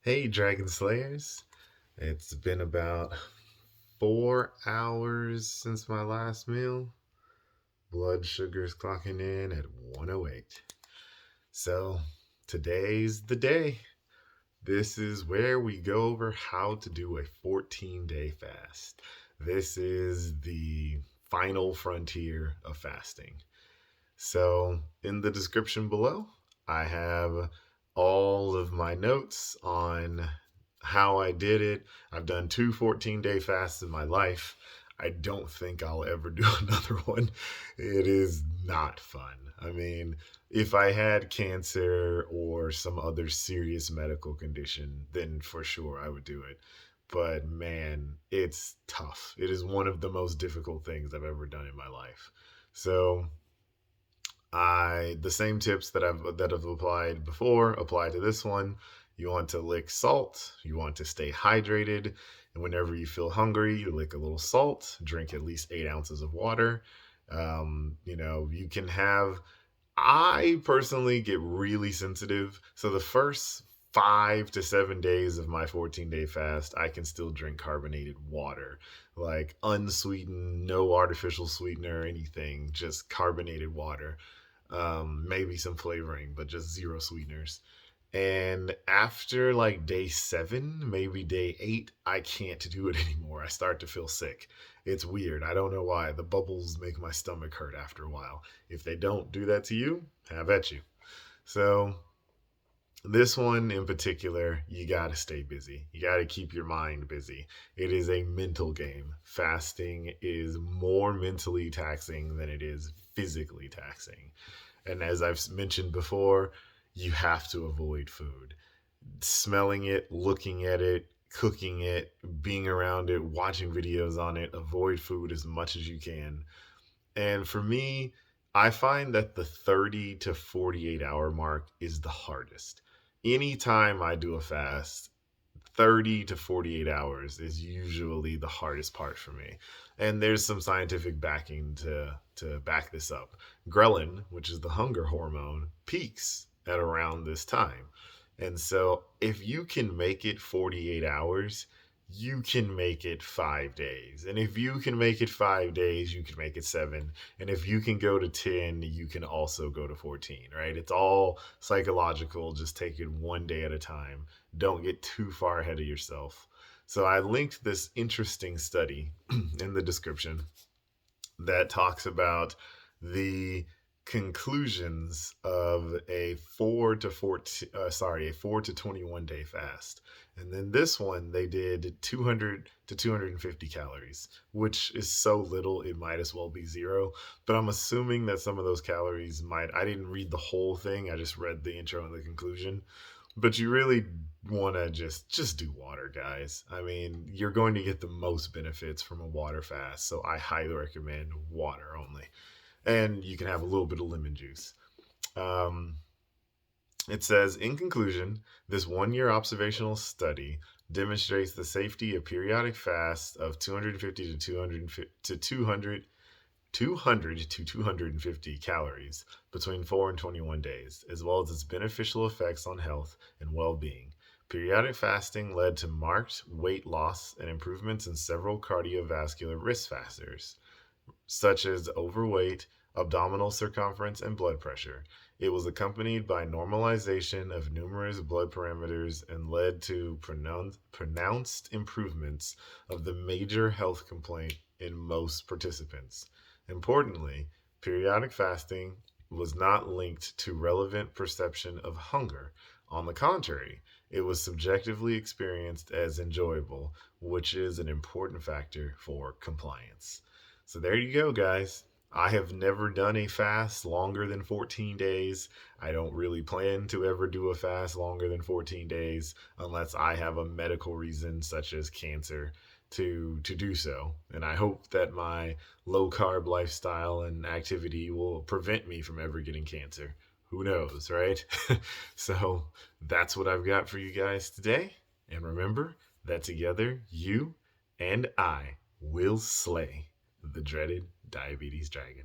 Hey, Dragon Slayers. It's been about 4 hours since my last meal. Blood sugar's clocking in at 108. So, today's the day. This is where we go over how to do a 14-day fast. This is the final frontier of fasting. So, in the description below, I have all of my notes on how I did it. I've done two 14-day fasts in my life. I don't think I'll ever do another one. It is not fun. I mean, if I had cancer or some other serious medical condition, then for sure I would do it. But man, it's tough. It is one of the most difficult things I've ever done in my life. So, the same tips that have applied before apply to this one. You want to lick salt. You want to stay hydrated, and whenever you feel hungry, you lick a little salt. Drink at least 8 ounces of water. You can have. I personally get really sensitive, so the first 5 to 7 days of my 14-day fast, I can still drink carbonated water, like unsweetened, no artificial sweetener or anything, just carbonated water, maybe some flavoring, but just zero sweeteners. And after like day seven, maybe day eight, I can't do it anymore. I start to feel sick. It's weird. I don't know why. The bubbles make my stomach hurt after a while. If they don't do that to you, have at you. So, this one in particular, you got to stay busy. You got to keep your mind busy. It is a mental game. Fasting is more mentally taxing than it is physically taxing. And as I've mentioned before, you have to avoid food. Smelling it, looking at it, cooking it, being around it, watching videos on it, avoid food as much as you can. And for me, I find that the 30 to 48 hour mark is the hardest. Anytime I do a fast, 30 to 48 hours is usually the hardest part for me. And there's some scientific backing to back this up. Ghrelin, which is the hunger hormone, peaks at around this time. And so if you can make it 48 hours, you can make it 5 days. And if you can make it 5 days, you can make it seven. And if you can go to 10, you can also go to 14, right? It's all psychological. Just take it one day at a time. Don't get too far ahead of yourself. So I linked this interesting study in the description that talks about the conclusions of a 4 to 21 day fast. And then this one they did 200 to 250 calories, which is so little it might as well be zero. But I'm assuming that some of those calories might. I didn't read the whole thing. I just read the intro and the conclusion. But you really want to just do water, guys. I mean, you're going to get the most benefits from a water fast, so I highly recommend water only. And you can have a little bit of lemon juice. Um, it says, in conclusion, this 1 year observational study demonstrates the safety of periodic fasts of 250 to 200 to 250 calories between 4 and 21 days, as well as its beneficial effects on health and well being. Periodic fasting led to marked weight loss and improvements in several cardiovascular risk factors, such as overweight, abdominal circumference, and blood pressure. It was accompanied by normalization of numerous blood parameters and led to pronounced improvements of the major health complaint in most participants. Importantly, periodic fasting was not linked to relevant perception of hunger. On the contrary, it was subjectively experienced as enjoyable, which is an important factor for compliance. So there you go, guys. I have never done a fast longer than 14 days. I don't really plan to ever do a fast longer than 14 days unless I have a medical reason, such as cancer, to do so. And I hope that my low carb lifestyle and activity will prevent me from ever getting cancer. Who knows, right? So that's what I've got for you guys today. And remember that together, you and I will slay the dreaded diabetes dragon.